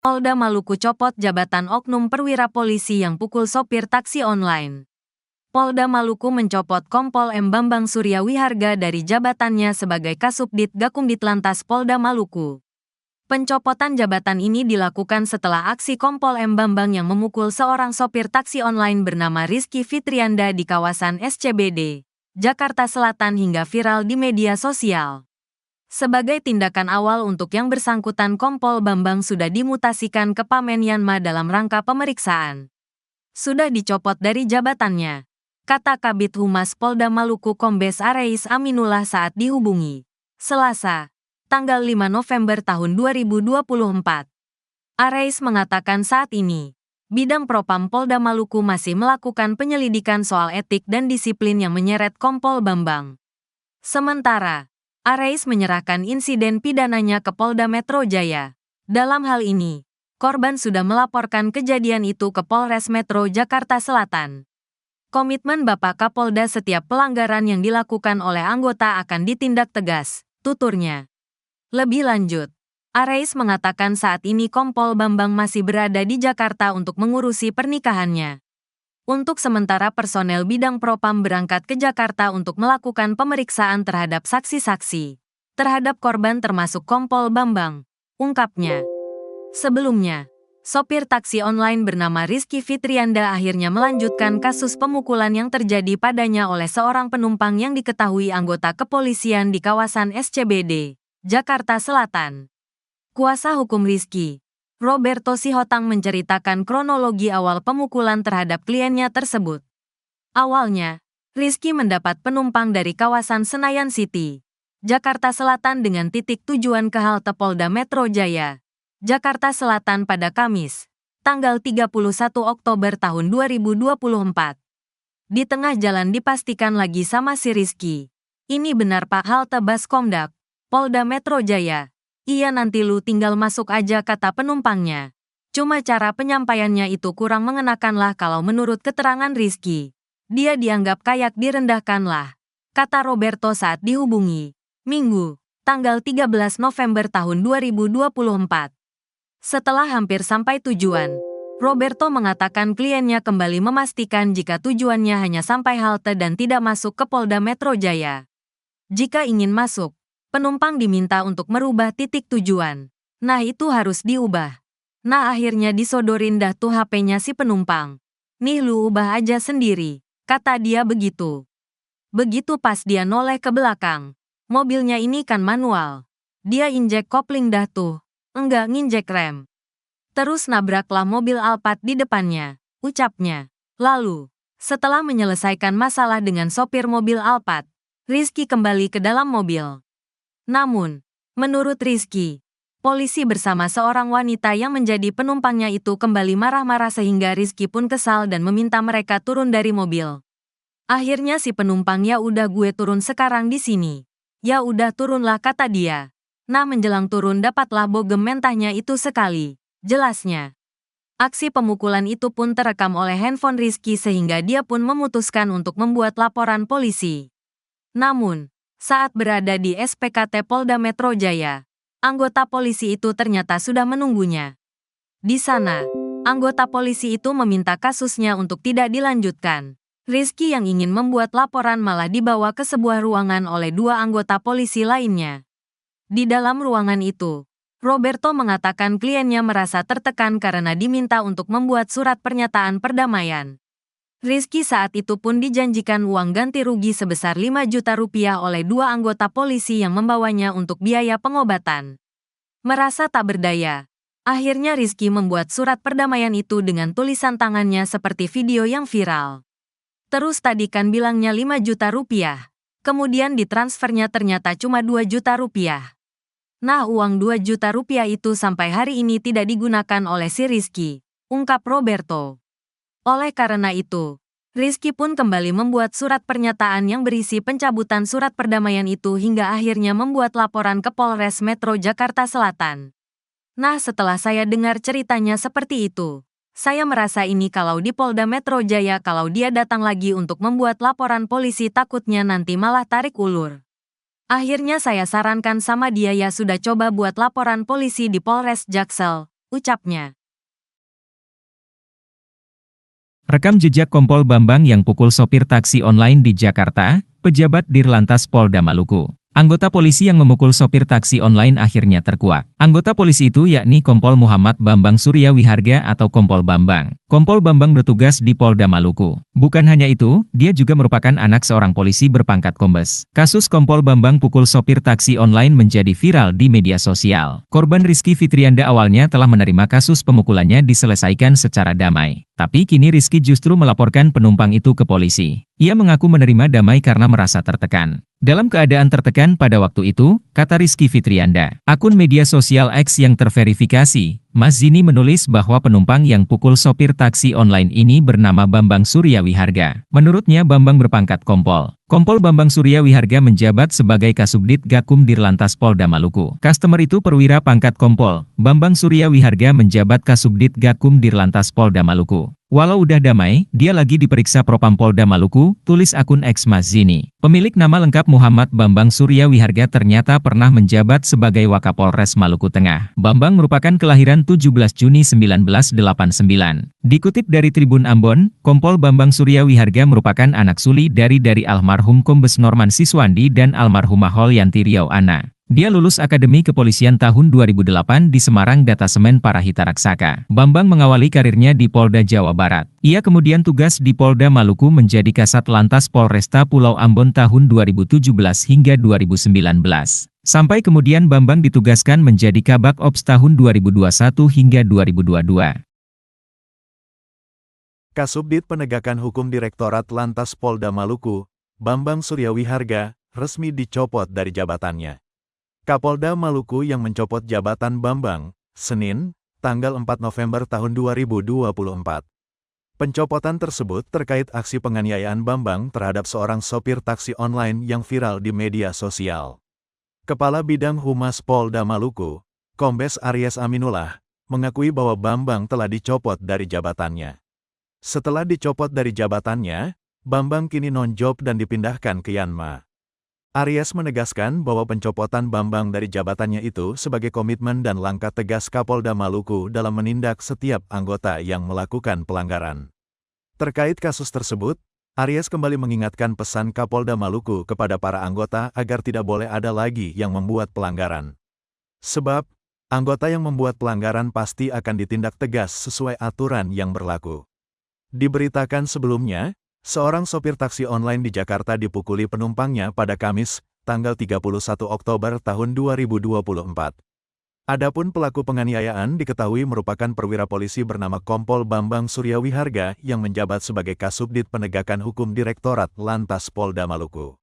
Polda Maluku copot jabatan oknum perwira polisi yang pukul sopir taksi online. Polda Maluku mencopot Kompol M. Bambang Surya Wiharga dari jabatannya sebagai Kasubdit Gakumditlantas Polda Maluku. Pencopotan jabatan ini dilakukan setelah aksi Kompol M. Bambang yang memukul seorang sopir taksi online bernama Rizky Fitrianda di kawasan SCBD, Jakarta Selatan hingga viral di media sosial. Sebagai tindakan awal untuk yang bersangkutan, Kompol Bambang sudah dimutasikan ke Pamenyanma dalam rangka pemeriksaan. Sudah dicopot dari jabatannya, kata Kabid Humas Polda Maluku Kombes Areis Aminullah saat dihubungi Selasa, tanggal 5 November tahun 2024. Areis mengatakan saat ini, Bidang Propam Polda Maluku masih melakukan penyelidikan soal etik dan disiplin yang menyeret Kompol Bambang. Sementara, Areis menyerahkan insiden pidananya ke Polda Metro Jaya. Dalam hal ini, korban sudah melaporkan kejadian itu ke Polres Metro Jakarta Selatan. Komitmen Bapak Kapolda setiap pelanggaran yang dilakukan oleh anggota akan ditindak tegas, tuturnya. Lebih lanjut, Areis mengatakan saat ini Kompol Bambang masih berada di Jakarta untuk mengurusi pernikahannya. Untuk sementara personel Bidang Propam berangkat ke Jakarta untuk melakukan pemeriksaan terhadap saksi-saksi terhadap korban termasuk Kompol Bambang, ungkapnya. Sebelumnya, sopir taksi online bernama Rizky Fitrianda akhirnya melanjutkan kasus pemukulan yang terjadi padanya oleh seorang penumpang yang diketahui anggota kepolisian di kawasan SCBD, Jakarta Selatan. Kuasa hukum Rizky, Roberto Sihotang, menceritakan kronologi awal pemukulan terhadap kliennya tersebut. Awalnya, Rizky mendapat penumpang dari kawasan Senayan City, Jakarta Selatan dengan titik tujuan ke halte Polda Metro Jaya, Jakarta Selatan pada Kamis, tanggal 31 Oktober tahun 2024. Di tengah jalan dipastikan lagi sama si Rizky. Ini benar Pak, halte Baskomdak, Polda Metro Jaya. Iya, nanti lu tinggal masuk aja, kata penumpangnya. Cuma cara penyampaiannya itu kurang mengenakan lah kalau menurut keterangan Rizky. Dia dianggap kayak direndahkan lah, kata Roberto saat dihubungi Minggu, tanggal 13 November tahun 2024. Setelah hampir sampai tujuan, Roberto mengatakan kliennya kembali memastikan jika tujuannya hanya sampai halte dan tidak masuk ke Polda Metro Jaya. Jika ingin masuk, penumpang diminta untuk merubah titik tujuan. Nah, itu harus diubah. Nah, akhirnya disodorin dah tuh HP-nya si penumpang. Nih, lu ubah aja sendiri, kata dia begitu. Begitu pas dia noleh ke belakang, mobilnya ini kan manual. Dia injek kopling dah tuh, enggak nginjek rem. Terus nabraklah mobil Alphard di depannya, ucapnya. Lalu, setelah menyelesaikan masalah dengan sopir mobil Alphard, Rizky kembali ke dalam mobil. Namun, menurut Rizky, polisi bersama seorang wanita yang menjadi penumpangnya itu kembali marah-marah sehingga Rizky pun kesal dan meminta mereka turun dari mobil. Akhirnya si penumpang, ya udah gue turun sekarang di sini. Ya udah turunlah, kata dia. Nah, menjelang turun dapatlah bogem mentahnya itu sekali, jelasnya. Aksi pemukulan itu pun terekam oleh handphone Rizky sehingga dia pun memutuskan untuk membuat laporan polisi. Namun, saat berada di SPKT Polda Metro Jaya, anggota polisi itu ternyata sudah menunggunya. Di sana, anggota polisi itu meminta kasusnya untuk tidak dilanjutkan. Rizky yang ingin membuat laporan malah dibawa ke sebuah ruangan oleh dua anggota polisi lainnya. Di dalam ruangan itu, Roberto mengatakan kliennya merasa tertekan karena diminta untuk membuat surat pernyataan perdamaian. Rizky saat itu pun dijanjikan uang ganti rugi sebesar 5 juta rupiah oleh dua anggota polisi yang membawanya untuk biaya pengobatan. Merasa tak berdaya, akhirnya Rizky membuat surat perdamaian itu dengan tulisan tangannya seperti video yang viral. Terus tadi kan bilangnya 5 juta rupiah, kemudian ditransfernya ternyata cuma 2 juta rupiah. Nah, uang 2 juta rupiah itu sampai hari ini tidak digunakan oleh si Rizky, ungkap Roberto. Oleh karena itu, Rizky pun kembali membuat surat pernyataan yang berisi pencabutan surat perdamaian itu hingga akhirnya membuat laporan ke Polres Metro Jakarta Selatan. Nah, setelah saya dengar ceritanya seperti itu, saya merasa ini kalau di Polda Metro Jaya kalau dia datang lagi untuk membuat laporan polisi takutnya nanti malah tarik ulur. Akhirnya saya sarankan sama dia, ya sudah coba buat laporan polisi di Polres Jaksel, ucapnya. Rekam jejak Kompol Bambang yang pukul sopir taksi online di Jakarta, pejabat Dirlantas Polda Maluku. Anggota polisi yang memukul sopir taksi online akhirnya terkuak. Anggota polisi itu yakni Kompol Muhammad Bambang Surya Wiharga atau Kompol Bambang. Kompol Bambang bertugas di Polda Maluku. Bukan hanya itu, dia juga merupakan anak seorang polisi berpangkat kombes. Kasus Kompol Bambang pukul sopir taksi online menjadi viral di media sosial. Korban Rizky Fitrianda awalnya telah menerima kasus pemukulannya diselesaikan secara damai. Tapi kini Rizky justru melaporkan penumpang itu ke polisi. Ia mengaku menerima damai karena merasa tertekan. Dalam keadaan tertekan pada waktu itu, kata Rizky Fitrianda, akun media sosial X yang terverifikasi, Mas Zini menulis bahwa penumpang yang pukul sopir taksi online ini bernama Bambang Surya Wiharga. Menurutnya Bambang berpangkat kompol. Kompol Bambang Surya Wiharga menjabat sebagai Kasubdit Gakum Dirlantas Polda Maluku. Customer itu perwira pangkat kompol. Bambang Surya Wiharga menjabat Kasubdit Gakum Dirlantas Polda Maluku. Walau udah damai, dia lagi diperiksa Propam Polda Maluku, tulis akun X Mas Zini. Pemilik nama lengkap Muhammad Bambang Surya Wiharga ternyata pernah menjabat sebagai Wakapolres Maluku Tengah. Bambang merupakan kelahiran 17 Juni 1989. Dikutip dari Tribun Ambon, Kompol Bambang Surya Wiharga merupakan anak sulung dari almarhum Kombes Norman Siswandi dan almarhumah Holyanti Riau Ana. Dia lulus Akademi Kepolisian tahun 2008 di Semarang Datasemen Parahita Raksaka. Bambang mengawali karirnya di Polda Jawa Barat. Ia kemudian tugas di Polda Maluku menjadi Kasat Lantas Polresta Pulau Ambon tahun 2017 hingga 2019. Sampai kemudian Bambang ditugaskan menjadi Kabak Ops tahun 2021 hingga 2022. Kasubdit Penegakan Hukum Direktorat Lantas Polda Maluku, Bambang Surya Wiharga, resmi dicopot dari jabatannya. Kapolda Maluku yang mencopot jabatan Bambang, Senin, tanggal 4 November tahun 2024. Pencopotan tersebut terkait aksi penganiayaan Bambang terhadap seorang sopir taksi online yang viral di media sosial. Kepala Bidang Humas Polda Maluku, Kombes Aries Aminullah, mengakui bahwa Bambang telah dicopot dari jabatannya. Setelah dicopot dari jabatannya, Bambang kini non-job dan dipindahkan ke Yanma. Aries menegaskan bahwa pencopotan Bambang dari jabatannya itu sebagai komitmen dan langkah tegas Kapolda Maluku dalam menindak setiap anggota yang melakukan pelanggaran. Terkait kasus tersebut, Aries kembali mengingatkan pesan Kapolda Maluku kepada para anggota agar tidak boleh ada lagi yang membuat pelanggaran. Sebab, anggota yang membuat pelanggaran pasti akan ditindak tegas sesuai aturan yang berlaku. Diberitakan sebelumnya, seorang sopir taksi online di Jakarta dipukuli penumpangnya pada Kamis, tanggal 31 Oktober tahun 2024. Adapun pelaku penganiayaan diketahui merupakan perwira polisi bernama Kompol Bambang Surya Wiharga yang menjabat sebagai Kasubdit Penegakan Hukum Direktorat Lantas Polda Maluku.